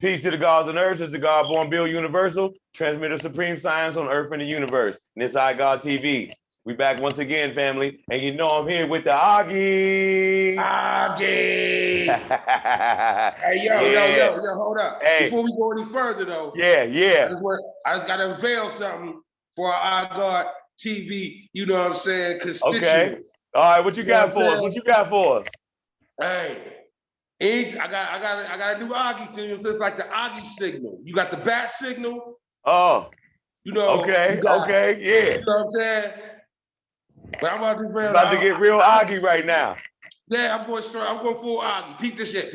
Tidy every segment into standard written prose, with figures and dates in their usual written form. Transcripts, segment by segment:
Peace to the gods on earth, is the God born Bill Universal, transmitter supreme science on earth and the universe. And this iGod TV. We back once again, family. And you know I'm here with the Auggie. Auggie. Hey, yo, hold up. Hey. Before we go any further, though. Yeah. I just got to unveil something for our iGod TV, you know what I'm saying, constituents. Okay. All right, what you got for us? What you got for us? Hey. I got a new Auggie signal. So it's like the Auggie signal. You got the bat signal. Oh, you know. Okay, yeah. You know what I'm saying? But I'm about to get real Auggie right now. Yeah, I'm going straight. I'm going full Auggie. Peep this shit.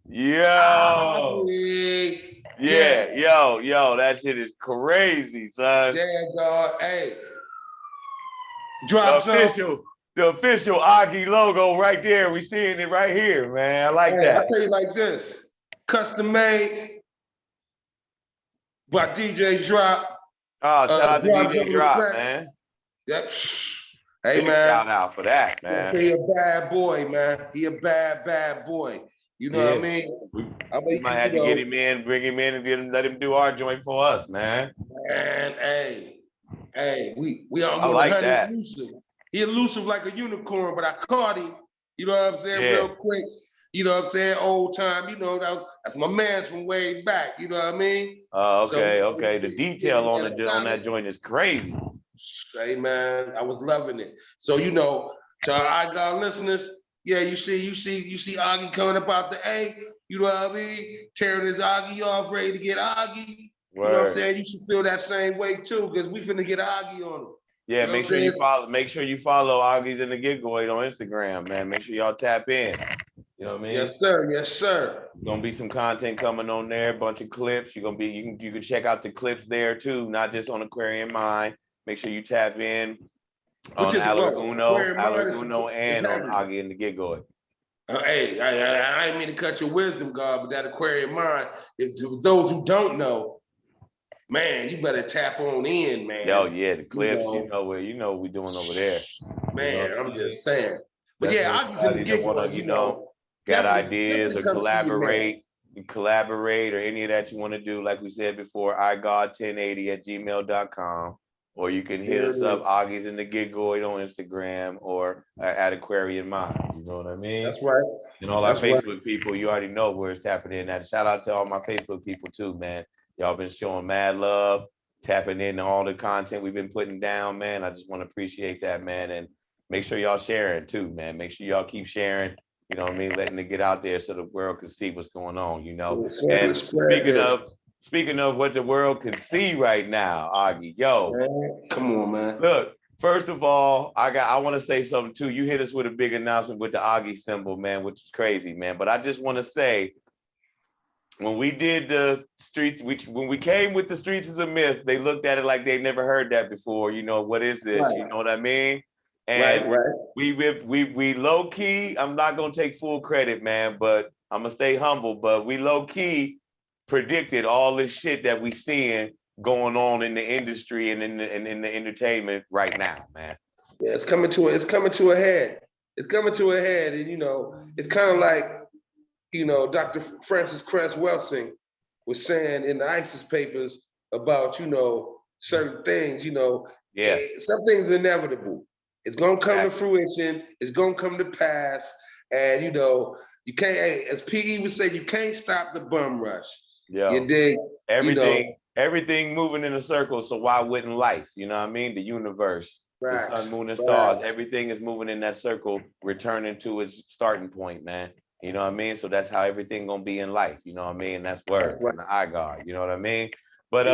Yo. Auggie. Yeah, yo, that shit is crazy, son. Yeah, dog. Hey. Drop the official Auggie logo right there. We seeing it right here, man. I like that. I'll tell you like this. Custom made by DJ Drop. Oh, shout out to DJ Drop, man. Yep. Hey, man. Shout out for that, man. He a bad boy, man. He a bad boy. You know what I mean? We might have to get him in, bring him in, and let him do our joint for us, man. Man, hey, we almost like that. Elusive. He elusive like a unicorn, but I caught him. You know what I'm saying? Yeah. Real quick. You know what I'm saying? Old time. You know that's my man's from way back. You know what I mean? Okay. The detail on that joint is crazy. Hey man, I was loving it. So you know, to our iGod listeners, yeah, you see Auggie coming up out the A. You know what I mean? Tearing his Auggie off, ready to get Auggie. Word. You know what I'm saying? You should feel that same way too, because we finna get Auggie on him. Yeah, you know make sure you follow Auggies in the Gigoid on Instagram, man. Make sure y'all tap in. You know what I mean? Yes, sir. Gonna be some content coming on there, a bunch of clips. You can check out the clips there too, not just on Aquarium Mind. Make sure you tap in on Alaguno and on Auggie in the Gigoid. Hey, I didn't mean to cut your wisdom, God, but that Aquarium Mind, if those who don't know, man, you better tap on in, man. Yo, yeah, the clips, you know what we doing over there. Man, I'm just saying. But yeah, Auggie's in the Gigoid, you know. Got ideas or collaborate or any of that you want to do, like we said before, igod1080@gmail.com, or you can hit us up, Auggies in the Gigoid on Instagram or at Aquarium Mind. You know what I mean? That's right. And all our Facebook people, you already know where it's tapping in at. Shout out to all my Facebook people too, man. Y'all been showing mad love, tapping into all the content we've been putting down, man. I just want to appreciate that, man. And make sure y'all sharing too, man. Make sure y'all keep sharing. You know what I mean? Letting it get out there so the world can see what's going on, you know. And speaking of what the world can see right now, Auggie, yo. Man, come on, man. Look, first of all, I want to say something too. You hit us with a big announcement with the Auggie symbol, man, which is crazy, man. But I just want to say, when we did the streets, when we came with the Streets is a Myth, they looked at it like they never heard that before. You know, what is this? Right. You know what I mean? And we low key, I'm not gonna take full credit, man, but I'm gonna stay humble. But we low key predicted all this shit that we seeing going on in the industry and in the entertainment right now, man. Yeah, it's coming to a head. It's coming to a head, and you know, it's kind of like, you know, Dr. Francis Cress Welsing was saying in the ISIS papers about, you know, certain things. You know, some things are inevitable. It's gonna come to fruition. It's gonna come to pass. And you know, you can't, as PE would say, you can't stop the bum rush. Yeah. You dig? Everything moving in a circle. So why wouldn't life? You know what I mean? The universe, the sun, moon, and stars. Everything is moving in that circle, returning to its starting point, man. You know what I mean? So that's how everything gonna be in life. You know what I mean? That's word from the iGod. You know what I mean? But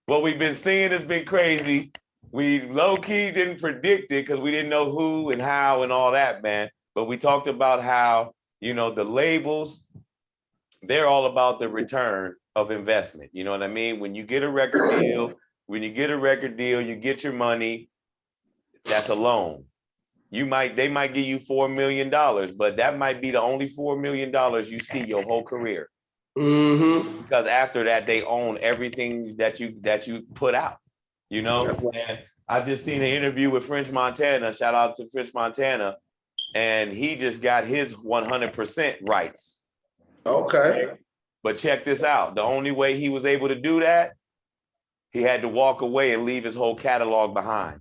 what we've been seeing has been crazy. We low-key didn't predict it because we didn't know who and how and all that, man. But we talked about how, you know, the labels, they're all about the return of investment. You know what I mean? When you get a record deal, you get your money, that's a loan. They might give you $4 million, but that might be the only $4 million you see your whole career. Mm-hmm. Because after that, they own everything that you put out. You know, and I just seen an interview with French Montana. Shout out to French Montana, and he just got his 100% rights Okay. But check this out. The only way he was able to do that, he had to walk away and leave his whole catalog behind.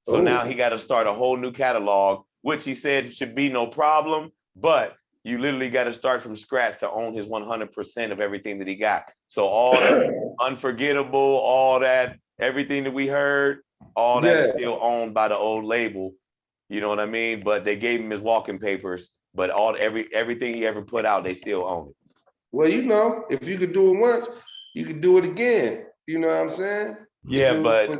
So now he got to start a whole new catalog, which he said should be no problem, but you literally got to start from scratch to own his 100% of everything that he got. So all the Unforgettable, all that, everything that we heard, all that is still owned by the old label. You know what I mean? But they gave him his walking papers, but everything he ever put out, they still own it. Well, you know, if you could do it once, you could do it again. You know what I'm saying? Yeah, but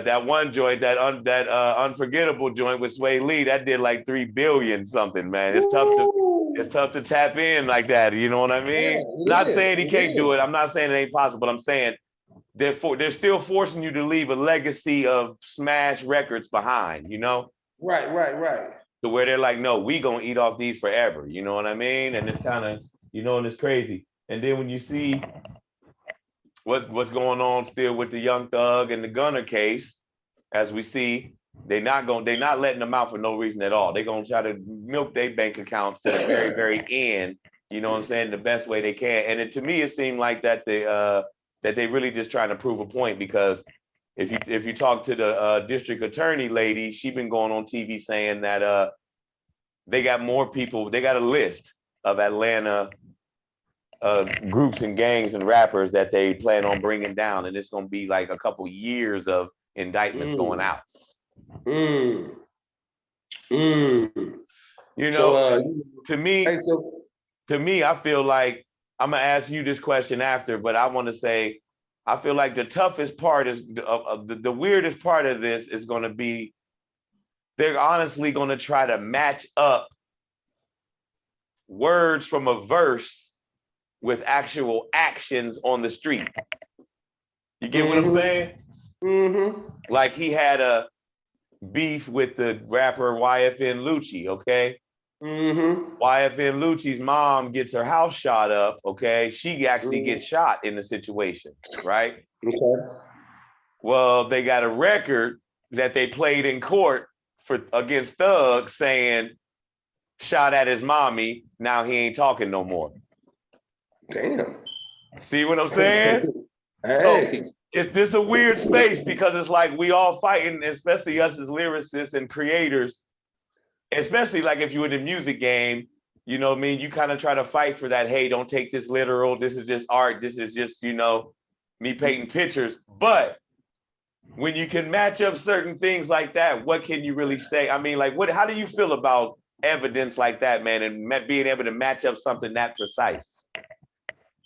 that one joint, that Unforgettable joint with Sway Lee, that did like 3 billion something, man. It's tough to tap in like that. You know what I mean? Yeah, not saying he can't do it. I'm not saying it ain't possible, but I'm saying they're still forcing you to leave a legacy of smash records behind, you know? Right. To where they're like, no, we gonna eat off these forever. You know what I mean? And it's kind of, you know, and it's crazy. And then when you see what's going on still with the Young Thug and the Gunner case, as we see, they're not letting them out for no reason at all. They're gonna try to milk their bank accounts to the very, very end, you know what I'm saying, the best way they can. And to me, it seemed like that they really just trying to prove a point, because if you talk to the district attorney lady, she been going on TV saying that they got more people, they got a list of Atlanta groups and gangs and rappers that they plan on bringing down, and it's going to be like a couple years of indictments going out. You know, so, to me, I feel like, I'm gonna ask you this question after, but I want to say, I feel like the toughest part is the weirdest part of this is going to be, they're honestly going to try to match up words from a verse with actual actions on the street. You get what I'm saying? Like he had a beef with the rapper YFN Lucci, okay? YFN Lucci's mom gets her house shot up, okay? She actually gets shot in the situation, right? Okay. Well, they got a record that they played in court against Thug saying, shot at his mommy, now he ain't talking no more. Damn. See what I'm saying? Hey. So it's this a weird space, because it's like we all fighting, especially us as lyricists and creators, especially like if you're in the music game, you know what I mean? You kind of try to fight for that, hey, don't take this literal. This is just art. This is just, you know, me painting pictures. But when you can match up certain things like that, what can you really say? I mean, like, how do you feel about evidence like that, man, and being able to match up something that precise?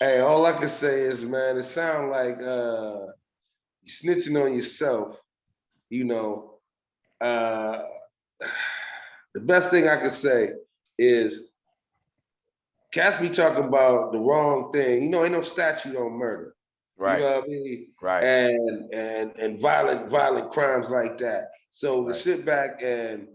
Hey, all I can say is, man, it sounds like you're snitching on yourself. You know, the best thing I can say is, cats be talking about the wrong thing. You know, ain't no statute on murder. Right. You know what I mean? Right. And violent crimes like that. So to sit back and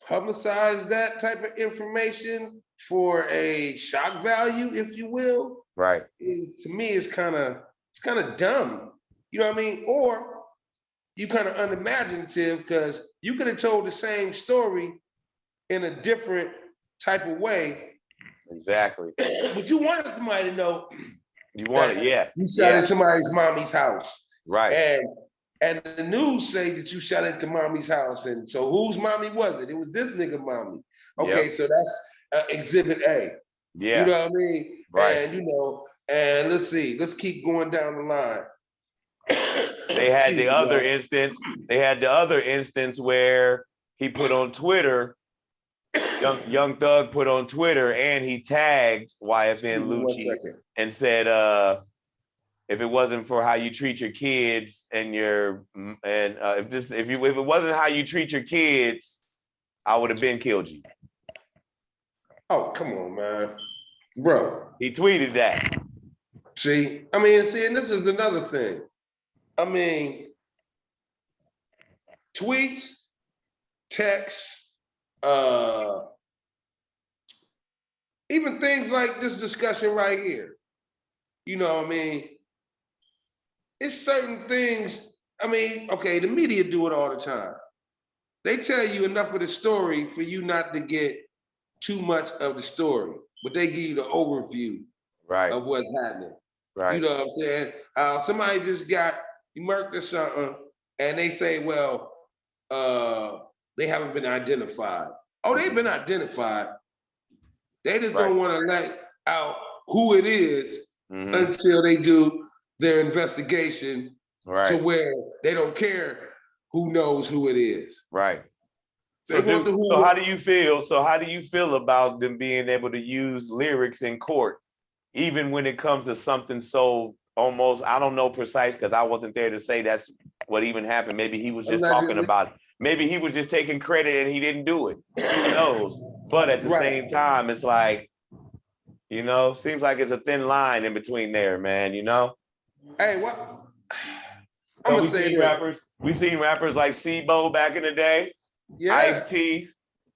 publicize that type of information for a shock value, if you will, right, to me it's kind of dumb. You know what I mean? Or you kind of unimaginative, because you could have told the same story in a different type of way. Exactly. But you wanted somebody to know. You wanted, yeah. You shot at somebody's mommy's house. Right. And the news say that you shot at the mommy's house. And so whose mommy was it? It was this nigga mommy. Okay, so that's exhibit A. Yeah. You know what I mean? Right. And, you know, and let's see, let's keep going down the line. They had the other instance. They had the other instance where he put on Twitter, Young Thug put on Twitter, and he tagged YFN Lucci and said, if it wasn't for how you treat your kids and if it wasn't how you treat your kids, I would have been killed you. Oh, come on, man. Bro. He tweeted that. See, I mean, and this is another thing. I mean, tweets, texts, even things like this discussion right here. You know what I mean? It's certain things, I mean, okay, the media do it all the time. They tell you enough of the story for you not to get too much of the story, but they give you the overview of what's happening. Right. You know what I'm saying? Somebody just got murked or something, and they say, well, they haven't been identified. Oh, they've been identified. They just don't want to let out who it is until they do their investigation to where they don't care who knows who it is. Right. So how do you feel? So how do you feel about them being able to use lyrics in court, even when it comes to something so almost, I don't know precise because I wasn't there to say that's what even happened. Maybe he was just talking about it. Maybe he was just taking credit and he didn't do it. Who knows? But at the same time, it's like, you know, seems like it's a thin line in between there, man, you know? Hey, what? I'm gonna say we seen rappers like C-Bo back in the day, Ice-T,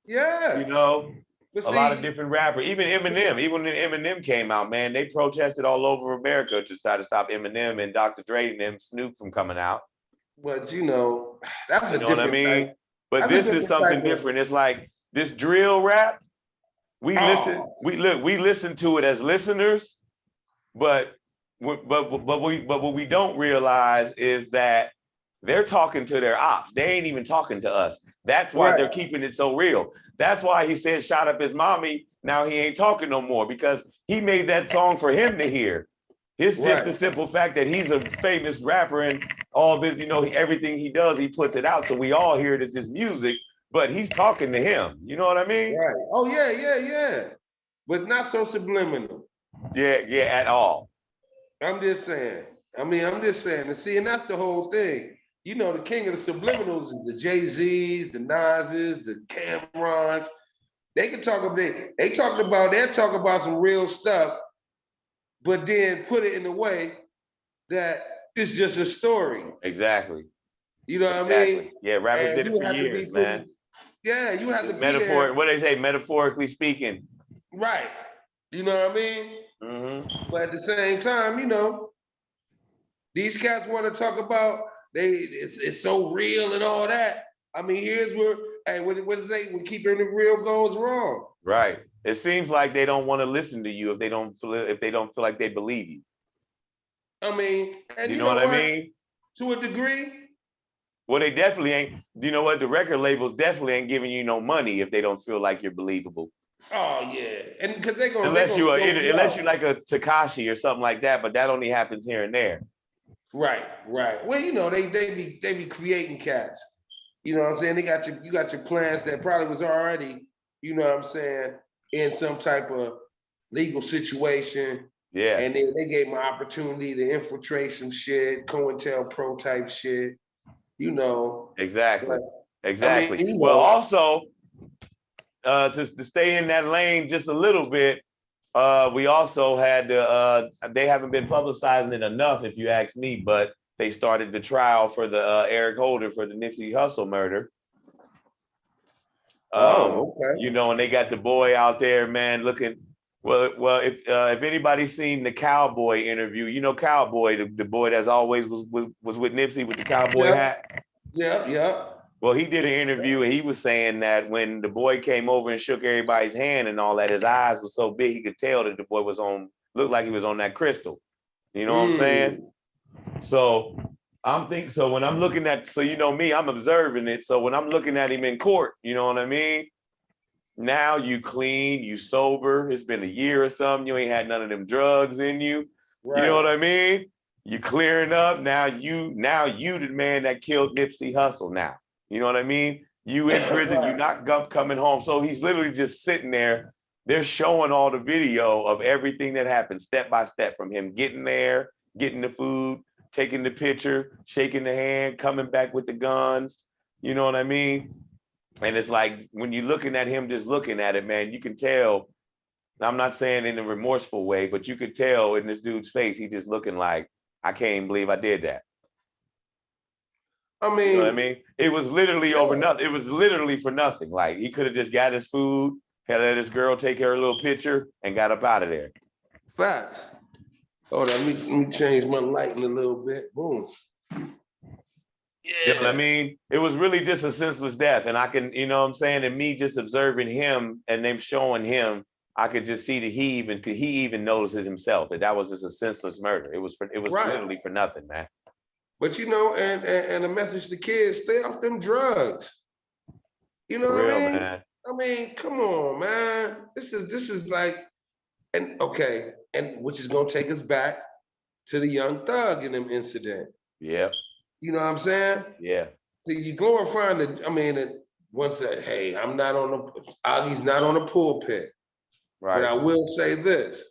you know, a lot of different rappers, even Eminem, when Eminem came out, man, they protested all over America to try to stop Eminem and Dr. Dre and them Snoop from coming out. But you know, that's a different type. But this is something different. It's like this drill rap. We listen to it as listeners, but what we don't realize is that they're talking to their ops. They ain't even talking to us. That's why they're keeping it so real. That's why he said shot up his mommy. Now he ain't talking no more because he made that song for him to hear. It's just the simple fact that he's a famous rapper and all this, you know, everything he does, he puts it out. So we all hear it as just music, but he's talking to him. You know what I mean? Right. Oh, yeah. But not so subliminal. Yeah, at all. I'm just saying. And see, and that's the whole thing. You know, the king of the subliminals is the Jay-Z's, the Nas's, the Camerons. They can talk about they'll talk about some real stuff, but then put it in a way that it's just a story. Exactly. You know what I mean? Yeah, rappers did it for years, man. Yeah, you have to be there. What they say, metaphorically speaking. Right. You know what I mean? But at the same time, you know, these cats want to talk about it's so real and all that. I mean, here's where, hey, what does it say? When keeping it real goes wrong. Right. It seems like they don't want to listen to you if they don't feel like they believe you. I mean, and you know what I mean? To a degree. Well, they definitely ain't. You know what? The record labels definitely ain't giving you no money if they don't feel like you're believable. Oh yeah, and because they're gonna unless you like a Tekashi or something like that, but that only happens here and there. Right. Well, you know, they be creating cats. You know what I'm saying? You got your plans that probably was already, you know what I'm saying, in some type of legal situation. Yeah. And then they gave them an opportunity to infiltrate some shit, COINTELPRO type shit, you know. Exactly. I mean, well, also, to stay in that lane just a little bit, we also had they haven't been publicizing it enough, if you ask me, but they started the trial for the Eric Holder for the Nipsey Hussle murder. Okay. You know, and they got the boy out there, man, looking. Well, if anybody's seen the Cowboy interview, you know Cowboy, the boy that's always was with Nipsey with the cowboy hat. Yeah. Well, he did an interview and he was saying that when the boy came over and shook everybody's hand and all that, his eyes were so big he could tell that the boy looked like he was on that crystal. You know what I'm saying? So when I'm looking at, so you know me, I'm observing it. So when I'm looking at him in court, you know what I mean? Now you clean, you sober. It's been a year or something. You ain't had none of them drugs in you. Right. You know what I mean? You clearing up. Now you the man that killed Nipsey Hussle now. You know what I mean? You in prison, you not coming home. So he's literally just sitting there. They're showing all the video of everything that happened step by step from him getting there, getting the food, taking the picture, shaking the hand, coming back with the guns. You know what I mean? And it's like, when you're looking at him, just looking at it, man, you can tell, I'm not saying in a remorseful way, but you could tell in this dude's face, he's just looking like, I can't even believe I did that. I mean, you know what I mean? It was literally over nothing. It was literally for nothing. Like, he could have just got his food, had let his girl take her little picture and got up out of there. Facts. Hold on, let me change my lighting a little bit. Boom. You know what I mean? It was really just a senseless death. And I can, you know what I'm saying? And me just observing him and them showing him, I could just see that he even notices himself that was just a senseless murder. It was literally for nothing, man. But you know, and a message to kids, stay off them drugs. You know what I mean? Man. I mean, come on, man. This is like, and okay, and which is gonna take us back to the young thug in them incident. Yeah. You know what I'm saying? Yeah. So you glorifying one said, hey, Augie's not on the pulpit. Right. But I will say this.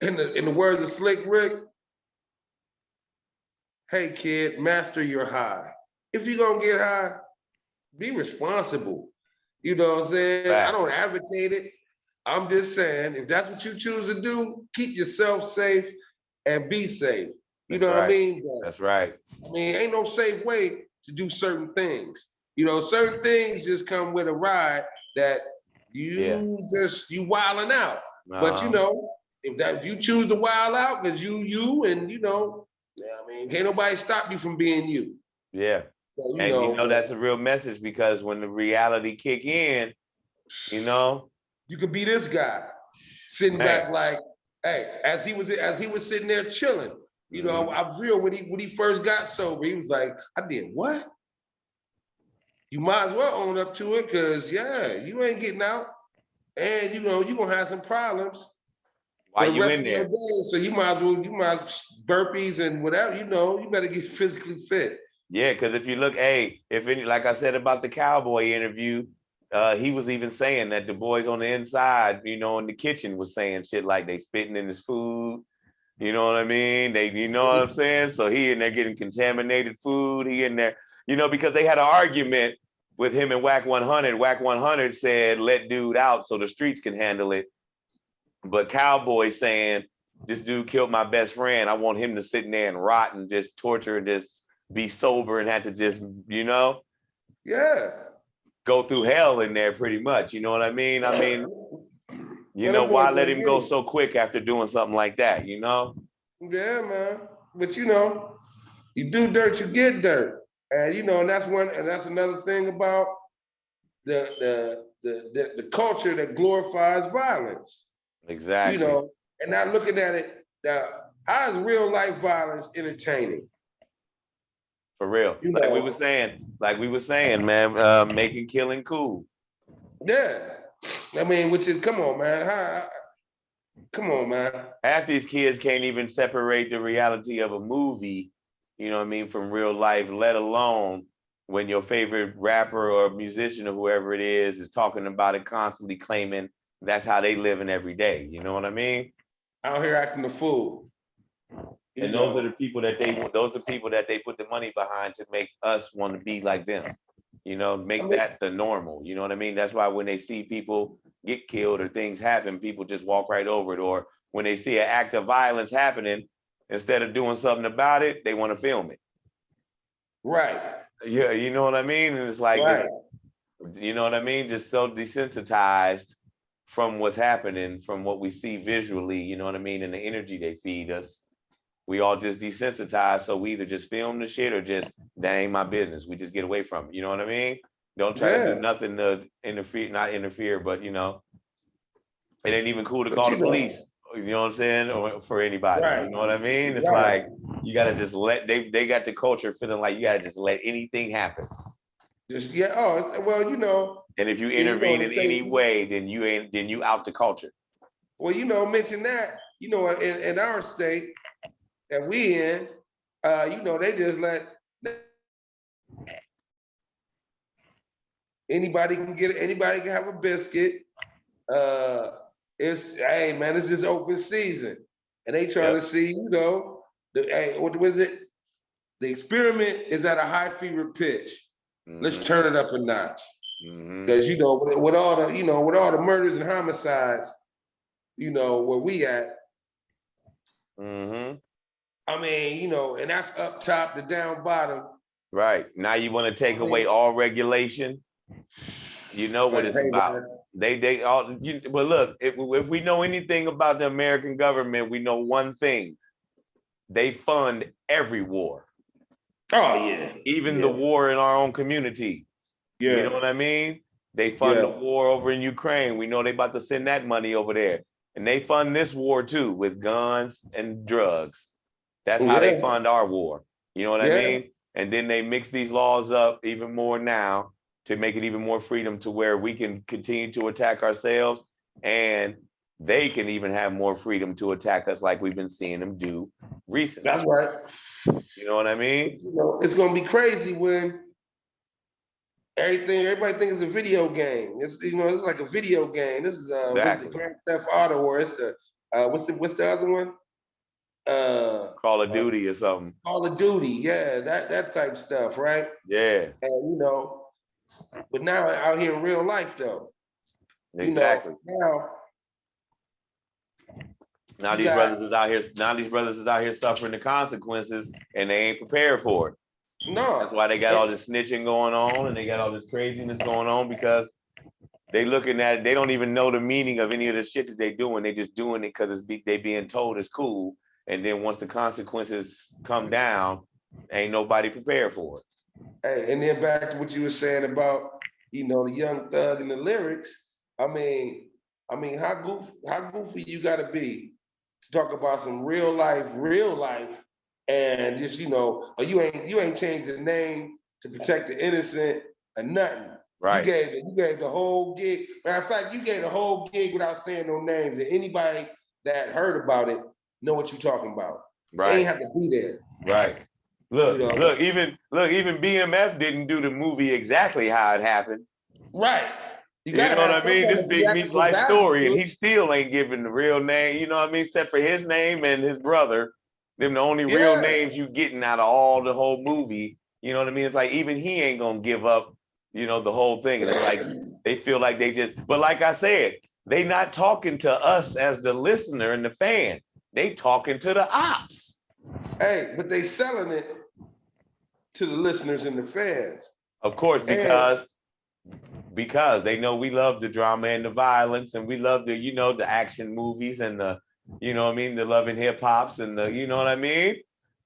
In the words of Slick Rick, hey kid, master your high. If you're gonna get high, be responsible. You know what I'm saying? Right. I don't advocate it. I'm just saying, if that's what you choose to do, keep yourself safe and be safe. You know what I mean? But, that's right. I mean, ain't no safe way to do certain things. You know, certain things just come with a ride that you wilding out. But you know, if you choose to wild out, because you and you know, I mean, can't nobody stop you from being you. Yeah. So, you know that's a real message, because when the reality kick in, you know, you could be this guy sitting back like, hey, as he was sitting there chilling. You know, I feel when he first got sober, he was like, I did what? You might as well own up to it, because you ain't getting out. And you know, you're gonna have some problems. Why you in there? So you might burpees and whatever, you know, you better get physically fit. Yeah, because if you look, like I said about the cowboy interview, he was even saying that the boys on the inside, you know, in the kitchen was saying shit like they spitting in his food. You know what I mean? You know what I'm saying? So he in there getting contaminated food. He in there, you know, because they had an argument with him and Whack 100. Whack 100 said, let dude out so the streets can handle it. But Cowboy saying, this dude killed my best friend. I want him to sit in there and rot and just torture and just be sober and have to just, you know? Yeah. Go through hell in there pretty much. You know what I mean? I mean, you know, why let him go so quick after doing something like that, you know? Yeah, man. But you know, you do dirt, you get dirt. And you know, and that's another thing about the culture that glorifies violence. Exactly. You know, and not looking at it, how is real life violence entertaining? For real. You know, like we were saying, man, making killing cool. Yeah. I mean, which is, come on, man. Come on, man. Half these kids can't even separate the reality of a movie, you know what I mean, from real life, let alone when your favorite rapper or musician or whoever it is talking about it, constantly claiming that's how they living every day. You know what I mean? Out here acting the fool. And those are the people that they put the money behind to make us want to be like them. You know, make that the normal. You know what I mean? That's why when they see people get killed or things happen, people just walk right over it. Or when they see an act of violence happening, instead of doing something about it, they want to film it. Right. Yeah, you know what I mean? And it's like, you know what I mean? Just so desensitized from what's happening, from what we see visually, you know what I mean? And the energy they feed us. We all just desensitized, so we either just film the shit or just, that ain't my business. We just get away from it. You know what I mean? Don't try to do nothing to not interfere, but you know, it ain't even cool to call the police. You know what I'm saying? Or for anybody. Right. You know what I mean? It's like, you gotta just they got the culture feeling like you gotta just let anything happen. Just, well, you know. And if you intervene in any way, then you out the culture. Well, you know, mention that, you know, in our state, that we in, you know, they just let anybody can have a biscuit. Hey man, it's just open season, and they trying to see, you know, what was it? The experiment is at a high fever pitch. Let's turn it up a notch, because you know, with all the murders and homicides, you know, where we at. I mean, you know, and that's up top to down bottom. Right. Now you want to take away all regulation. You know what it's about. They all. But look, if we know anything about the American government, we know one thing: they fund every war. Oh yeah. Even the war in our own community. Yeah. You know what I mean? They fund the war over in Ukraine. We know they about to send that money over there. And they fund this war too with guns and drugs. That's how they fund our war. You know what I mean? And then they mix these laws up even more now to make it even more freedom to where we can continue to attack ourselves, and they can even have more freedom to attack us like we've been seeing them do recently. That's right. You know what I mean? You know, it's gonna be crazy when everybody thinks it's a video game. It's it's like a video game. This is exactly. Grand Theft Auto, or it's the what's the other one? Call of Duty or something. Call of Duty, yeah, that type stuff, right? Yeah. And but now out here in real life though. Exactly. Now these brothers is out here suffering the consequences, and they ain't prepared for it. No. That's why they got all this snitching going on, and they got all this craziness going on, because they looking at it, they don't even know the meaning of any of the shit that they doing. They just doing it because they being told it's cool. And then once the consequences come down, ain't nobody prepared for it. Hey, and then back to what you were saying about, the young thug and the lyrics. I mean, how goofy you gotta be to talk about some real life, and just, you ain't changed the name to protect the innocent or nothing. Right. You gave the whole gig. Matter of fact, you gave the whole gig without saying no names. And anybody that heard about it know what you're talking about. Right. They ain't have to be there. Right. Look, even BMF didn't do the movie exactly how it happened. Right. You know what I mean? This Big Meat's life story, and he still ain't giving the real name, you know what I mean? Except for his name and his brother. Them the only real names you getting out of the whole movie. You know what I mean? It's like even he ain't gonna give up, the whole thing. And it's like they feel like but like I said, they not talking to us as the listener and the fan. They talking to the ops. Hey, but they selling it to the listeners and the fans. Of course, because they know we love the drama and the violence, and we love the, the action movies and the, the love and hip hops and the, you know what I mean?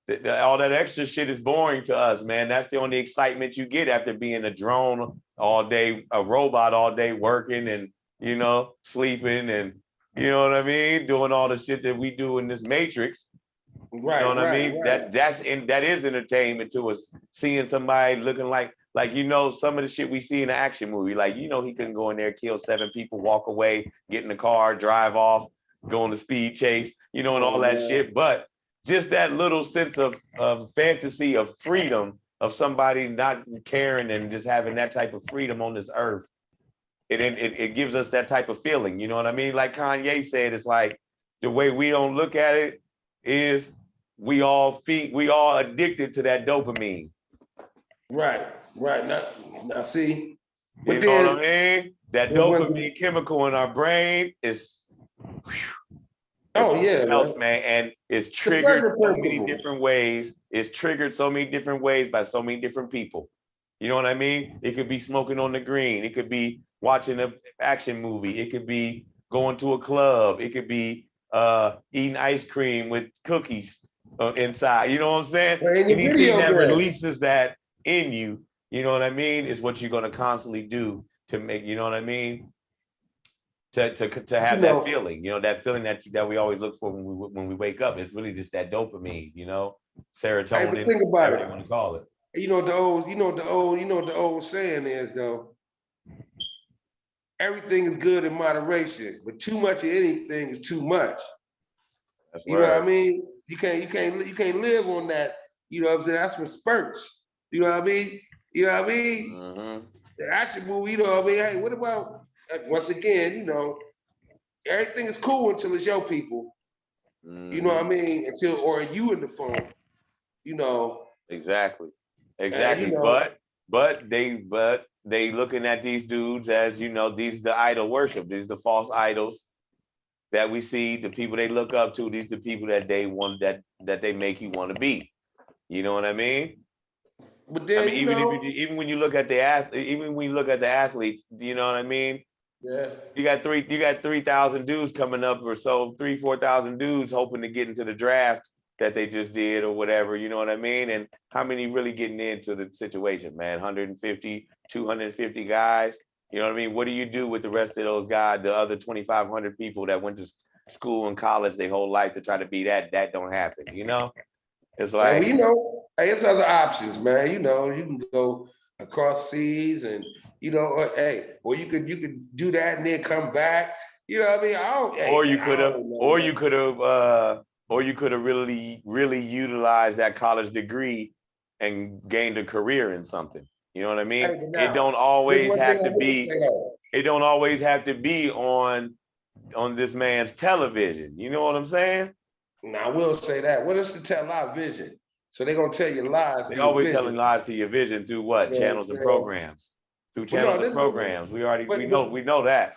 All that extra shit is boring to us, man. That's the only excitement you get after being a drone all day, a robot all day working and, sleeping and, you know what I mean? Doing all the shit that we do in this matrix. Right, you know what I mean? Right. That is entertainment to us, seeing somebody looking like some of the shit we see in an action movie. Like, he couldn't go in there, kill 7 people, walk away, get in the car, drive off, go on the speed chase, and all that shit. But just that little sense of fantasy, of freedom, of somebody not caring and just having that type of freedom on this earth. It gives us that type of feeling, you know what I mean? Like Kanye said, it's like the way we don't look at it is we all addicted to that dopamine. Right. Now see, but you know what I mean? That dopamine chemical in our brain is else, man, and it's triggered so many different ways. It's triggered so many different ways by so many different people. You know what I mean? It could be smoking on the green. It could be watching an action movie. It could be going to a club. It could be eating ice cream with cookies inside. You know what I'm saying? Anything that releases that in you, you know what I mean, is what you're going to constantly do to make, you know what I mean, to have that feeling, that feeling that we always look for when we wake up. It's really just that dopamine, serotonin. Hey, think about it. You want to call it. The old saying is, though, everything is good in moderation, but too much of anything is too much. That's you know what I mean? You can't live on that. You know what I'm saying? That's for spurts. You know what I mean? Mm-hmm. The action movie, Hey, what about, once again, everything is cool until it's your people. Mm-hmm. You know what I mean? Or you in the phone, Exactly. But they looking at these dudes as, these the idol worship. These the false idols that we see, the people they look up to. These the people that they want, that they make you want to be. You know what I mean? But then, even when you look at the athletes, you know what I mean? Yeah. You got 3,000 dudes coming up or so, 4,000 dudes hoping to get into the draft that they just did or whatever, you know what I mean? And how many really getting into the situation, man? 150, 250 guys. You know what I mean? What do you do with the rest of those guys, the other 2,500 people that went to school and college their whole life to try to be that? That don't happen, you know? It's Well, like, you know, hey, there's other options, man. You know, you can go across seas and, you know, or you could do that and then come back. You know what I mean? or you I could have, don't know, or man. you could have, or you could have really, really utilized that college degree and gained a career in something. You know what I Hey, mean? but It now, don't there's always one thing have I to will be. say though. It don't always have to be on this man's television. You know what I'm saying? Now, I will say that. What is to tell our vision? So they're gonna tell you lies They through the always vision. telling lies to your vision through You what? know what I'm Channels and saying? programs. Through But no, channels and this but programs. We already but we know that.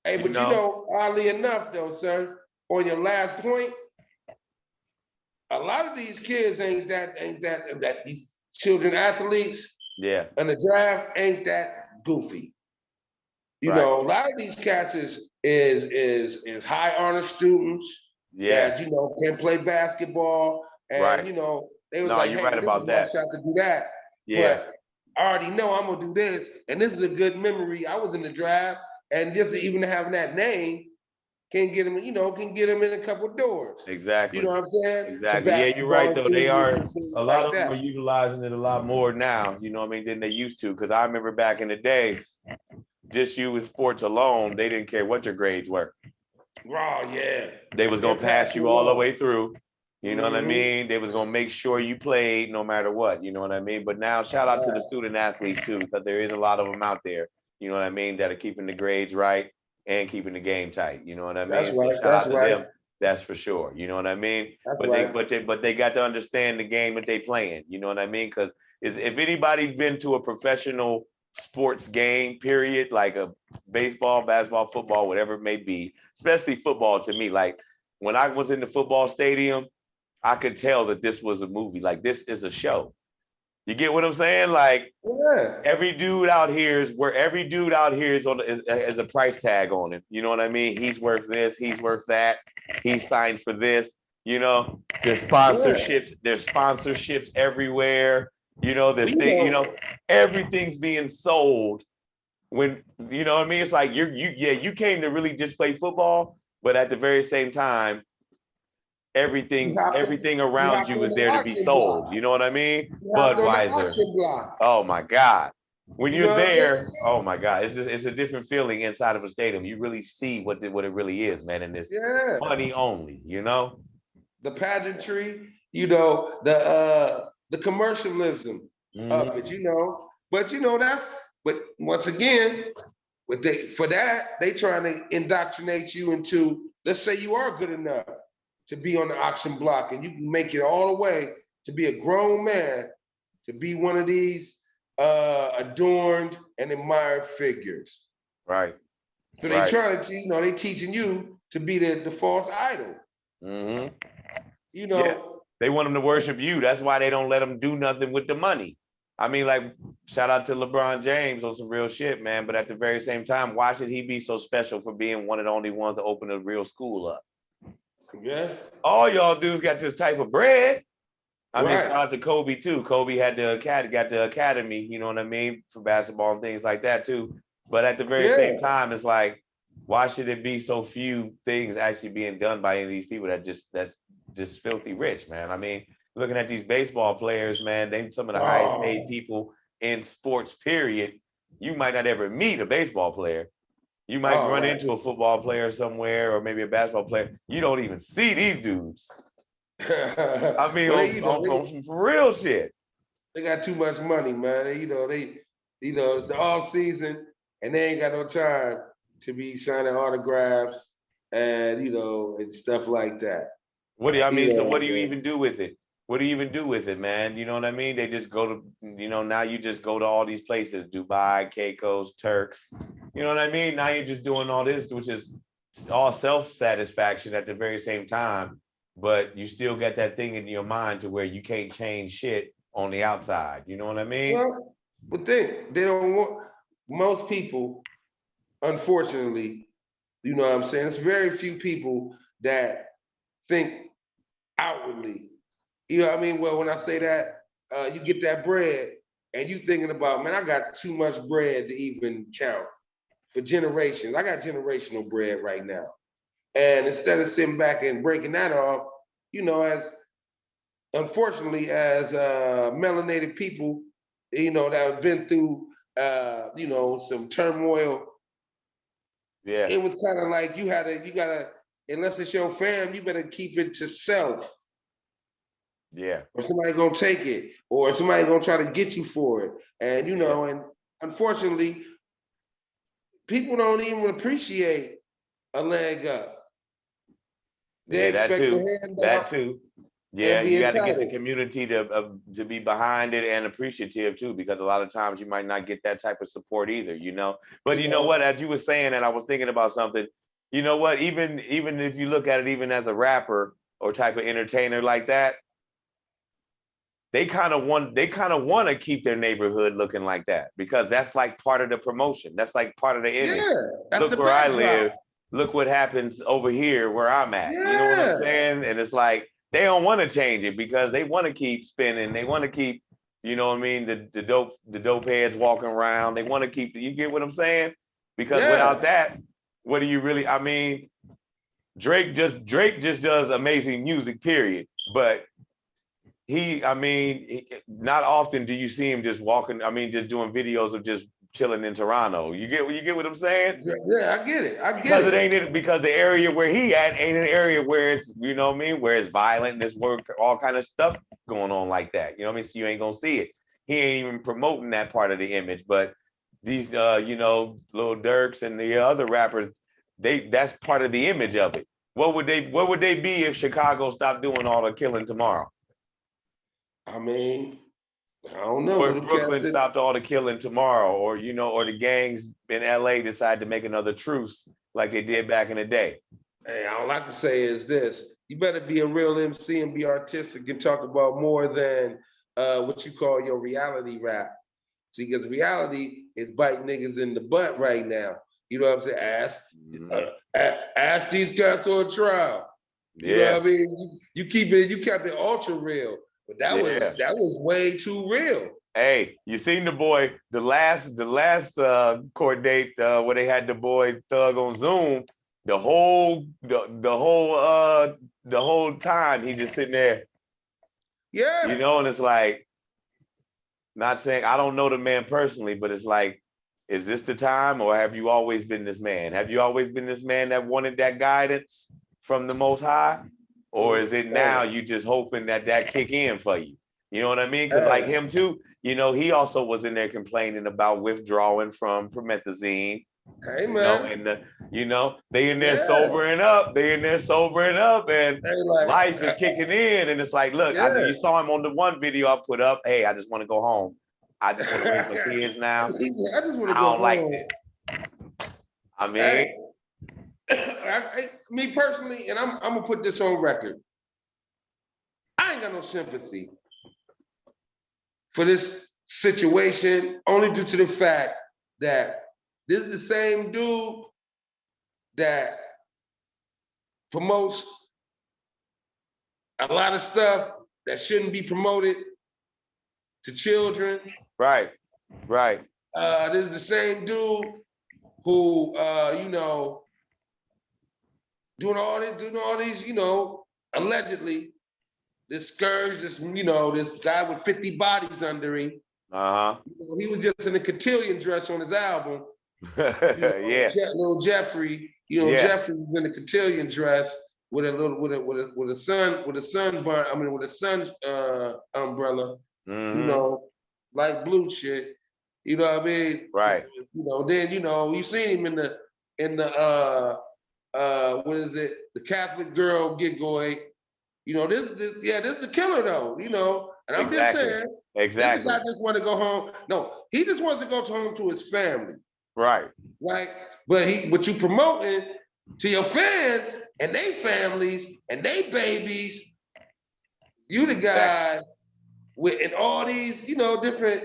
hey, You but you know? know, oddly enough, though, sir, on your last point, a lot of these kids ain't that these children athletes Yeah. in the draft ain't that goofy. You Right. know, a lot of these cats is high honor students Yeah. that you know can play basketball, and Right. you know they was No, like, you're hey, right well, this is about my that. shot to do that, Yeah. but I already know I'm gonna do this, and this is a good memory. I was in the draft, and just even having that name can get him, you know, can get him in a couple doors. You know Exactly. what I'm saying? To Exactly. Yeah, you're right basketball though. They enthusiasts are and things a lot like of them that. are utilizing it a lot more now, you know what I mean, than they used to. Cause I remember back in the day, just you with sports alone, they didn't care what your grades were. Raw, yeah. They was They'll gonna pass pass you you all the along. way through. You know what I Mm-hmm. mean? They was gonna make sure you played no matter what. You know what I mean? But now, shout out to the student athletes too, because there is a lot of them out there. You know what I mean? That are keeping the grades right and keeping the game tight. You know what I That's mean? So right. shout That's out to right. them. That's for sure. You know what I mean? That's But right. they got to understand the game that they playing. You know what I mean? Because if anybody's been to a professional sports game, period, like a baseball, basketball, football, whatever it may be, especially football to me, like when I was in the football stadium, I could tell that this was a movie. Like this is a show. You get what I'm saying? Like Yeah. every dude out here is on is a price tag on him. You know what I mean? He's worth this. He's worth that. He signed for this. You know, Yeah. There's sponsorships everywhere. You know, Well, this you thing. You know, know, everything's being sold. When you know what I mean? It's like you came to really just play football, but at the very same time, you everything you around hopped you on is the there to be auction block. sold. You know what I mean? You hopped on the Budweiser. auction block. Oh my God. When You you're know what I'm saying? there, oh my God, it's a different feeling inside of a stadium. You really see what it really is, man. And it's Yeah. money only, you know? The pageantry, the commercialism of it, Mhm. you know. But you know, but once again, for that, they trying to indoctrinate you into, let's say you are good enough to be on the auction block and you can make it all the way to be a grown man, to be one of these adorned and admired figures. Right, So they right. trying to, you know, they teaching you to be the false idol. Hmm. You Yeah, know, they want them to worship you. That's why they don't let them do nothing with the money. I mean, like, shout out to LeBron James on some real shit, man. But at the very same time, why should he be so special for being one of the only ones to open a real school up? yeah, All y'all dudes got this type of bread. I mean, shout right, out to Kobe too. Kobe had got the academy, you know what I mean, for basketball and things like that too. But at the very yeah. same time, it's like, why should it be so few things actually being done by any of these people that's just filthy rich, man? I mean, looking at these baseball players, man, they some of the highest paid Oh, people in sports, period. You might not ever meet a baseball player. You might all run right. into a football player somewhere or maybe a basketball player. You don't even see these dudes. I mean, Well, they, you know, on some for real shit. they got too much money, man. You know, it's the off season, and they ain't got no time to be signing autographs and you know and stuff like that. What do you, I You mean? know So what I'm what do you saying? even do with it? What do you even do with it, man? You know what I mean? They just go to, you know, now you just go to all these places, Dubai, Caicos, Turks. You know what I mean? Now you're just doing all this, which is all self-satisfaction at the very same time, but you still got that thing in your mind to where you can't change shit on the outside. You know what I mean? Well, but they don't want most people, unfortunately, you know what I'm saying? It's very few people that think outwardly. You know what I mean? Well, when I say that, you get that bread and you thinking about, man, I got too much bread to even count for generations. I got generational bread right now. And instead of sitting back and breaking that off, you know, as unfortunately, as melanated people, you know, that have been through, you know, some turmoil, Yeah. it was kind of like you gotta, unless it's your fam, you better keep it to self. Yeah. Or somebody gonna take it, or somebody gonna try to get you for it. And you know, and unfortunately, people don't even appreciate a leg up. They Yeah, that expect a too. handout That too. Yeah, and be you got to get the entitled. community to be behind it and appreciative too, because a lot of times you might not get that type of support either, you know. But You you know know, what? As you were saying that, I was thinking about something. You know what? Even if you look at it, even as a rapper or type of entertainer like that, they kind of want to keep their neighborhood looking like that because that's like part of the promotion. That's like part of the image. yeah, that's the Look where I backdrop. live. Look what happens over here where I'm at. You know what I'm Yeah, saying? And it's like they don't want to change it because they want to keep spinning. They want to keep, you know what I mean, the dope heads walking around. They want to keep, you get what I'm saying? Because yeah, without that, what do you really, I mean, Drake just does amazing music, period. But not often do you see him just walking. I mean, just doing videos of just chilling in Toronto. You get what I'm saying? yeah. I get it. I get Because it it. ain't it because the area where he at ain't an area where it's, you know what I mean, where it's violent and there's work, all kind of stuff going on like that. You know what I mean? So you ain't gonna see it. He ain't even promoting that part of the image. But these you know, Lil Durks and the other rappers, that's part of the image of it. What would they be if Chicago stopped doing all the killing tomorrow? I mean, I don't know. Or if Little cats Brooklyn that, stopped all the killing tomorrow, or you know, or the gangs in LA decide to make another truce like they did back in the day. hey, I don't like to say is this. You better be a real MC and be artistic and talk about more than what you call your reality rap. See, because reality is biting niggas in the butt right now. You know what I'm saying? Ask these guys on trial. You know Yeah, what I mean? You kept it ultra real, but that yeah. was way too real. Hey, you seen the boy the last court date where they had the boy Thug on Zoom. The whole time he just sitting there, you Yeah. know, and it's like, not saying I don't know the man personally, but it's like, is this the time, or have you always been this man? Have you always been this man that wanted that guidance from the Most High, or is it now Hey, you just hoping that kick in for you? You know what I mean? Because like hey, him too, you know, he also was in there complaining about withdrawing from promethazine. hey, You know, man. and they in there Yeah. sobering up. They in there sobering up, and Hey, like, life is kicking in. And it's like, look, I know yeah. you saw him on the one video I put up. Hey, I just want to go home. I just want to raise my kids now. I just want to I go don't like home. this. I Hey, mean, me personally, and I'm gonna put this on record. I ain't got no sympathy for this situation, only due to the fact that this is the same dude that promotes a lot of stuff that shouldn't be promoted to children. right, right, This is the same dude who, you know, doing all these, you know, allegedly, this scourge, this, you know, this guy with 50 bodies under him. uh You know, he was just in a cotillion dress on his album. huh, You know, yeah, little Jeffrey. You know, yeah, Jeffrey was in a cotillion dress with a little with a sunburn. I mean, with a sun umbrella. You hmm, know, like blue shit. You know what I mean? right, You know, then you know you seen him in the what is it? The Catholic girl gigoy. You know, this is the killer though. You know, and I'm just exactly, saying, this guy exactly, just want to go home. No, he just wants to go home to his family. right, Right? But you promoting to your fans and they families and they babies, you the exactly. guy with and all these, you know, different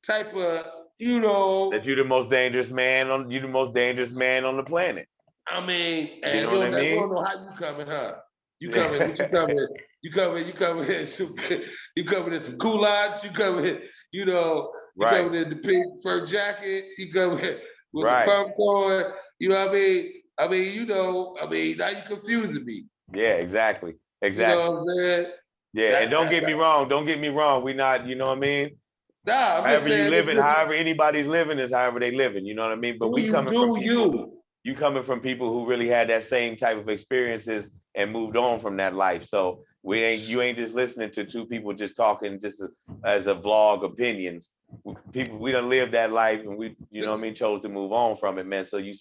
type of, you know, That you the most dangerous man on the planet. I mean, You and know what I we mean? don't know how you coming, huh? You coming, what you coming? You coming in some, you coming in some culottes. You coming in, you know, you Right. coming in the pink fur jacket. You coming in with Right. the pumps on. You know what I mean? I mean, you know, I mean, now you confusing me. Yeah, exactly. You Exactly. know what I'm saying? Yeah, and don't get me wrong. Don't get me wrong. We not, you know what I mean? Nah, I'm just However you saying, living, however anybody's living is however they living. You know what I mean? But do we you coming from do people. you? You coming from people who really had that same type of experiences and moved on from that life. So you ain't just listening to two people just talking just as a vlog opinions. People, we done lived that life and we, you know what I mean, chose to move on from it, man. So you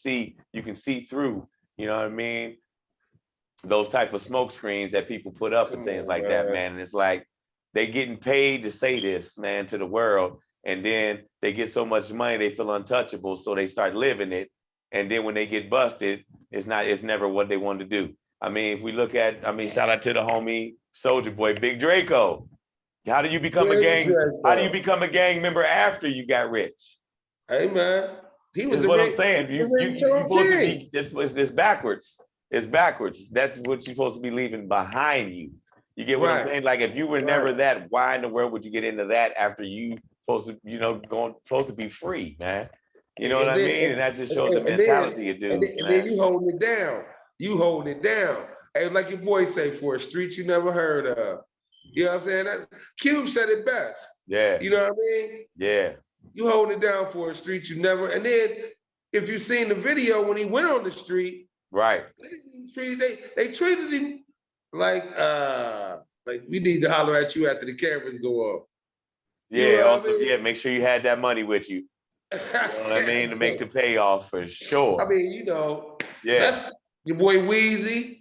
can see through, you know what I mean, those type of smoke screens that people put up and things like that, man. And it's like they getting paid to say this, man, to the world. And then they get so much money, they feel untouchable. So they start living it. And then when they get busted, it's never what they wanted to do. I mean, if we look at, I mean, shout out to the homie Soldier Boy, Big Draco. How do you become a gang? How do you become a gang member after you got rich? Hey man, he was what I'm saying. You supposed to be it's backwards. It's backwards. That's what you're supposed to be leaving behind you. You get what I'm saying? Like if you were never that, why in the world would you get into that after you supposed to, you know, supposed to be free, man? You know what I mean? And that just shows the mentality of dudes. And then you holding it down. You holding it down. Hey, like your boy say, for a street you never heard of. You know what I'm saying? Cube said it best. Yeah. You know what I mean? Yeah. You holding it down for a street you never. And then if you seen the video when he went on the street, right? They treated him like we need to holler at you after the cameras go off. Yeah. You know also, I mean? Yeah. Make sure you had that money with you. You know what I mean? To make the payoff for sure. I mean, you know, that's your boy Weezy.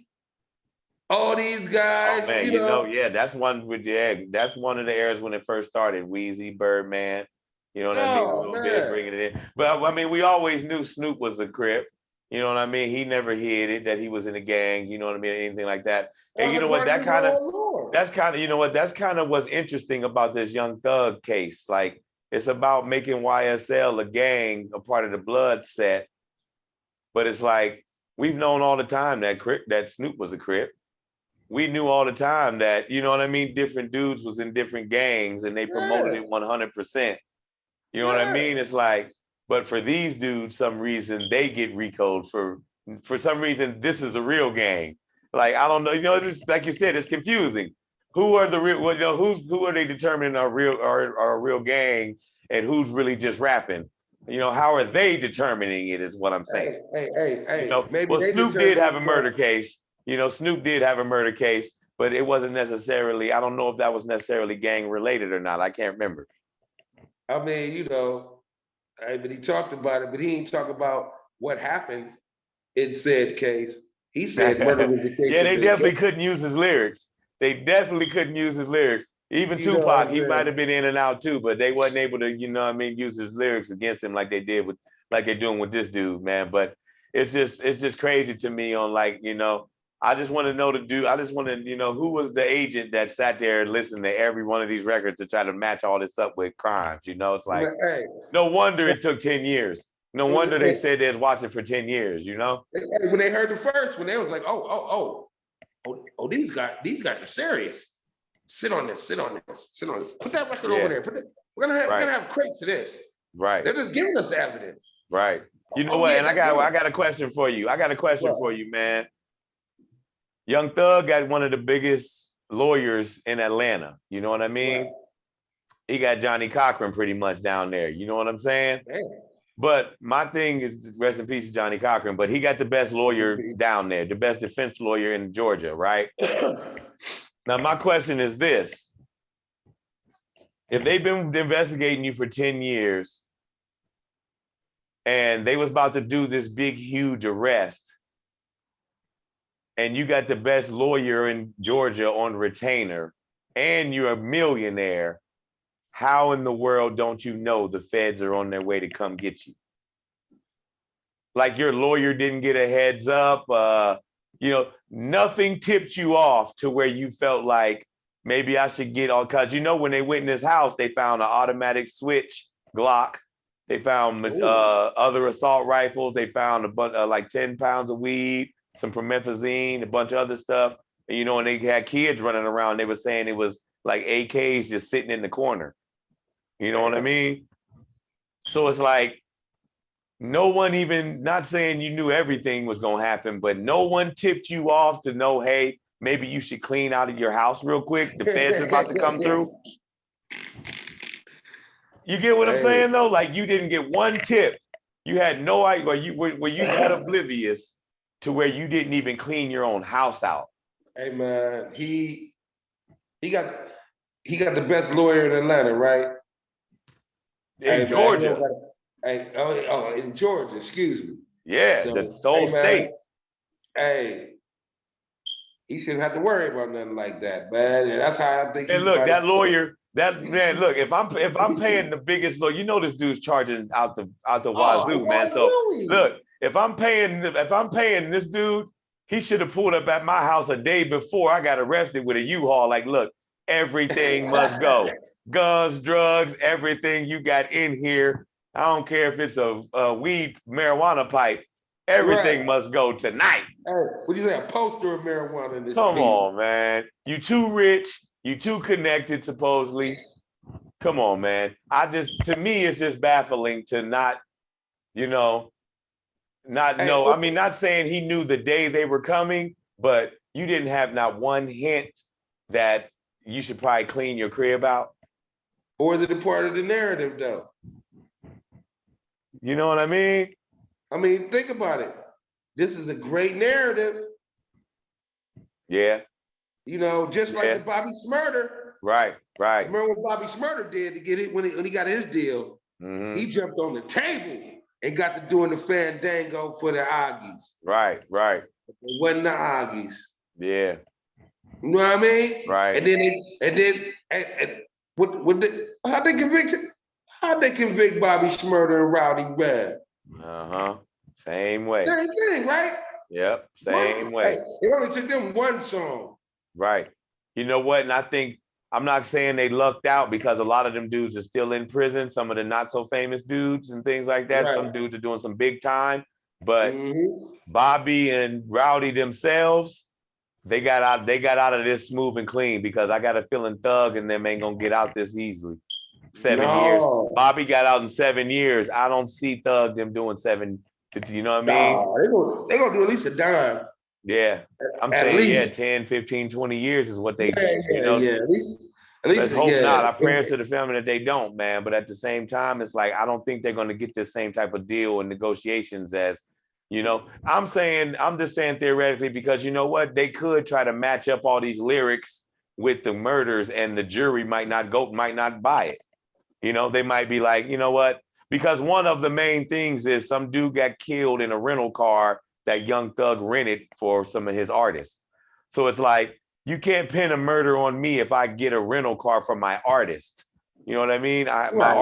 All these guys, man, you know, yeah, that's one with that's one of the eras when it first started. Weezy, Birdman, you know what I mean? A little bit bringing it in. But I mean, we always knew Snoop was a Crip. You know what I mean? He never hid it that he was in a gang. You know what I mean? Anything like that. And you know what? That's kind of you know what? That's kind of what's interesting about this Young Thug case. Like it's about making YSL a gang, a part of the Blood set. But it's like we've known all the time that Snoop was a Crip. We knew all the time that, you know what I mean? Different dudes was in different gangs and they promoted it 100%. You know what I mean? It's like, but for these dudes, some reason they get recoded for some reason, this is a real gang. Like, I don't know, you know, it's like you said, it's confusing. Who are the real, you know, who are they determining are a real gang and who's really just rapping? You know, how are they determining it is what I'm saying. Hey, you know, well, Snoop did have a murder case. You know, Snoop did have a murder case, but it wasn't necessarily, I don't know if that was necessarily gang related or not. I can't remember. I mean, you know, but he talked about it, but he didn't talk about what happened in said case. He said murder was the case. Yeah, they definitely couldn't use his lyrics. They definitely couldn't use his lyrics. Even Tupac, he might have been in and out too, but they wasn't able to, you know what I mean, use his lyrics against him like they did with, like they're doing with this dude, man. But it's just crazy to me on like, you know, I just want to know I just want to, you know, who was the agent that sat there and listened to every one of these records to try to match all this up with crimes, you know? It's like, no wonder it took 10 years. No wonder they said they was watching for 10 years, you know? When they heard the first one, they was like, oh, these guys are serious. Sit on this. Put that record over there. We're gonna have crates of this. Right. They're just giving us the evidence. Right. You know what? And I got a question for you. For you, man. Young Thug got one of the biggest lawyers in Atlanta. You know what I mean? Right. He got Johnny Cochran pretty much down there. You know what I'm saying? Man. But my thing is, rest in peace, Johnny Cochran, but he got the best lawyer down there, the best defense lawyer in Georgia, right? Now, my question is this. If they've been investigating you for 10 years and they was about to do this big, huge arrest, and you got the best lawyer in Georgia on retainer, and you're a millionaire, how in the world don't you know the feds are on their way to come get you? Like your lawyer didn't get a heads up, you know, nothing tipped you off to where you felt like maybe I should get on, because you know when they went in his house, they found an automatic switch Glock, they found other assault rifles, they found a bunch like 10 pounds of weed, some promethazine, a bunch of other stuff. you know, and they had kids running around. They were saying it was like AKs just sitting in the corner. You know what I mean? So it's like no one even, not saying you knew everything was going to happen, but no one tipped you off to know, hey, maybe you should clean out of your house real quick. The feds are about to come through. You get what I'm saying though? Like you didn't get one tip. You had no idea. Were you that oblivious to where you didn't even clean your own house out? Hey man, he got the best lawyer in Atlanta, right? In Georgia. In Georgia, excuse me. Yeah, so, the whole state. Hey, he shouldn't have to worry about nothing like that, man. And that's how I think. And look, that lawyer, that man, look, if I'm paying the biggest lawyer, you know this dude's charging out the wazoo, man. So look, if I'm paying this dude, he should have pulled up at my house a day before I got arrested with a U-Haul. Like, look, everything must go. Guns, drugs, everything you got in here. I don't care if it's a weed marijuana pipe. Everything must go tonight. Hey, what do you say? A poster of marijuana in this Come on, man. You too rich. You too connected, supposedly. Come on, man. To me, it's just baffling to not know. I mean, not saying he knew the day they were coming, but you didn't have not one hint that you should probably clean your crib out. Or is it a part of the narrative, though? You know what I mean? I mean, think about it. This is a great narrative. Yeah. You know, just like the Bobby Shmurda. Right. Remember what Bobby Shmurda did to get it when he got his deal? Mm-hmm. He jumped on the table and got to doing the fandango for the Aggies. Right. It wasn't the Aggies. Yeah. You know what I mean? Right. How'd they convict Bobby Shmurda and Rowdy Red? Same way. Same thing, right? Yep. Same way. It only took them one song. Right. You know what? And I think, I'm not saying they lucked out because a lot of them dudes are still in prison. Some of the not so famous dudes and things like that. Right. Some dudes are doing some big time, but Bobby and Rowdy themselves, they got out of this smooth and clean, because I got a feeling Thug and them ain't gonna get out this easily. 7 years. Bobby got out in 7 years. I don't see Thug them doing 7. You know what I mean? They're gonna do at least a dime. Yeah. I'm saying 10, 15, 20 years is what they do. You know? At least Let's hope not. I pray to the family that they don't, man. But at the same time, it's like I don't think they're gonna get this same type of deal and negotiations as, you know. I'm just saying theoretically, because you know what? They could try to match up all these lyrics with the murders and the jury might not buy it. You know, they might be like, you know what? Because one of the main things is some dude got killed in a rental car that Young Thug rented for some of his artists. So it's like, you can't pin a murder on me if I get a rental car from my artist. You know what I mean? My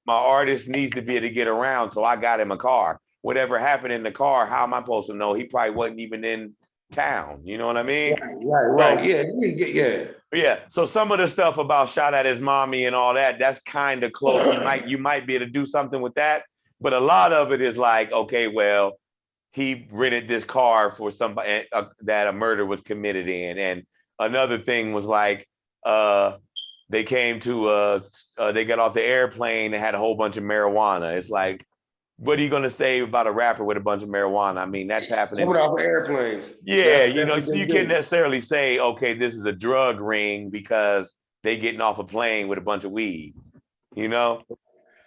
artist needs to be able to get around, so I got him a car. Whatever happened in the car, how am I supposed to know? He probably wasn't even in town. You know what I mean? Right. Yeah. Yeah. So some of the stuff about shot at his mommy and all that, that's kind of close. You might be able to do something with that. But a lot of it is like, okay, well, he rented this car for somebody that a murder was committed in. And another thing was like, they came to, they got off the airplane and had a whole bunch of marijuana. It's like, what are you going to say about a rapper with a bunch of marijuana? I mean, that's happening. Coming off airplanes. Yeah, so you can't necessarily say, okay, this is a drug ring because they getting off a plane with a bunch of weed, you know?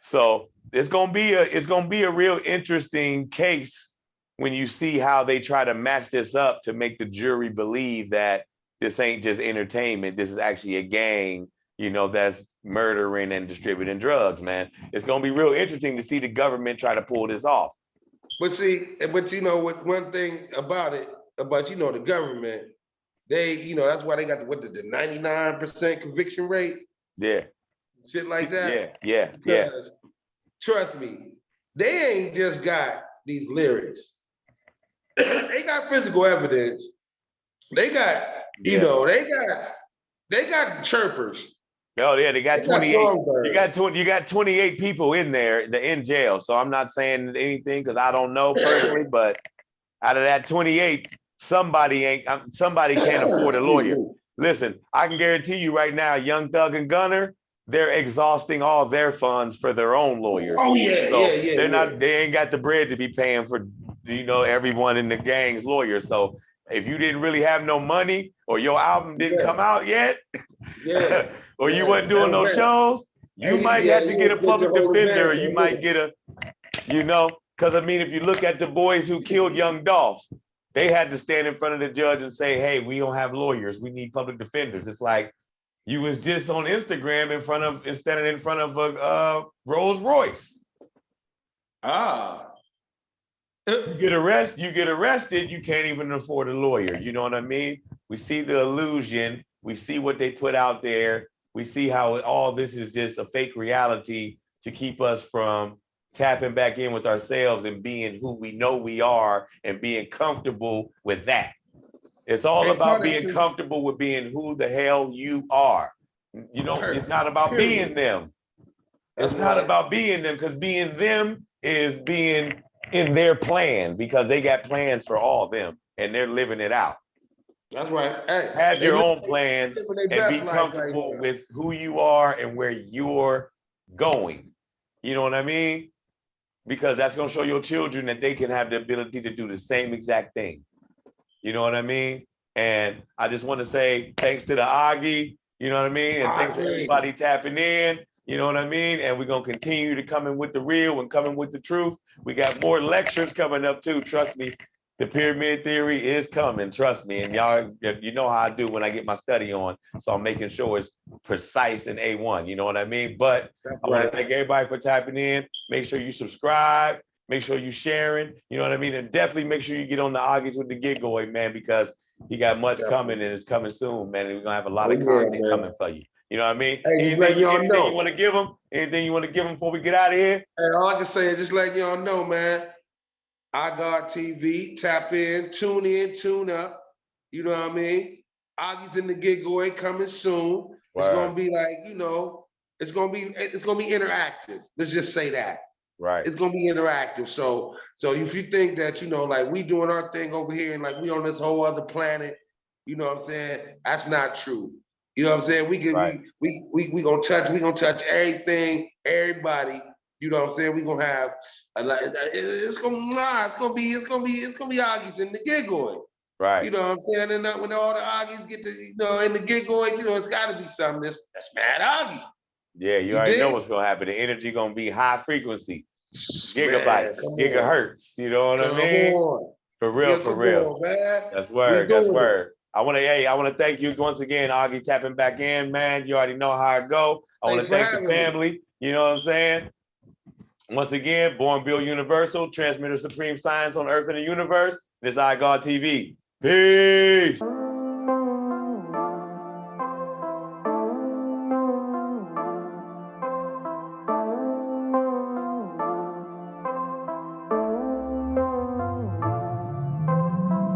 So it's going to be a real interesting case when you see how they try to match this up to make the jury believe that this ain't just entertainment. This is actually a gang, you know, that's murdering and distributing drugs, man. It's going to be real interesting to see the government try to pull this off. But you know, what one thing about the government, they, that's why they got the 99% conviction rate. Yeah. Shit like that. Yeah. Because, trust me, they ain't just got these lyrics. They got physical evidence. They got, they got chirpers. Oh yeah, they got 28. You got 28 people in there in jail. So I'm not saying anything because I don't know personally, but out of that 28, somebody can't afford a lawyer. Listen, I can guarantee you right now, Young Thug and Gunner, they're exhausting all their funds for their own lawyers. Oh yeah, so yeah. They ain't got the bread to be paying for, everyone in the gang's lawyer. So if you didn't really have no money, or your album didn't come out yet, or you wasn't doing no shows, you might have to get a public defender, or you might get a, because I mean, if you look at the boys who killed Young Dolph, they had to stand in front of the judge and say, hey, we don't have lawyers, we need public defenders. It's like you was just on Instagram standing in front of a Rolls Royce. You get arrested, you can't even afford a lawyer. You know what I mean? We see the illusion, we see what they put out there, we see how all this is just a fake reality to keep us from tapping back in with ourselves and being who we know we are and being comfortable with that. It's all about being comfortable with being who the hell you are. It's not about being them. It's not about being them, because being them is being in their plan, because they got plans for all of them and they're living it out. That's right. Hey, have your own plans and be comfortable with who you are and where you're going. You know what I mean? Because that's going to show your children that they can have the ability to do the same exact thing. You know what I mean? And I just want to say thanks to the Auggie, you know what I mean? And thanks for everybody tapping in, you know what I mean? And we're going to continue to come in with the real and coming with the truth. We got more lectures coming up too, trust me. The pyramid theory is coming, trust me. And y'all, you know how I do when I get my study on. So I'm making sure it's precise and A1, you know what I mean? But I want to thank everybody for tapping in. Make sure you subscribe. Make sure you sharing, you know what I mean? And definitely make sure you get on the Auggies with the Big Auggie, man, because he got much coming and it's coming soon, man. And we're going to have a lot of content coming for you. You know what I mean? Hey, anything you want to give them? Anything you want to give them before we get out of here? Hey, all I can say is just let y'all know, man. iGod TV, tap in, tune up. You know what I mean? Auggies in the giveaway coming soon. It's gonna be like, it's gonna be interactive. Let's just say that. Right. It's gonna be interactive. So if you think that, like we doing our thing over here and like we on this whole other planet, you know what I'm saying? That's not true. You know what I'm saying? We gonna touch everything, everybody. You know what I'm saying? We gonna have it's gonna be Auggies in the giveaway. Right. You know what I'm saying? And when all the Auggies get to, in the giveaway, it's gotta be something that's mad Auggie. Yeah, you already know what's gonna happen. The energy gonna be high frequency, gigabytes, gigahertz. You know what I mean? For real, for real. That's word. That's word. I want to thank you once again, Auggie, tapping back in, man. You already know how it go. I want to thank the family. You know what I'm saying? Once again, Born Build Universal, transmitter supreme science on Earth and the universe. This is iGod TV. Peace.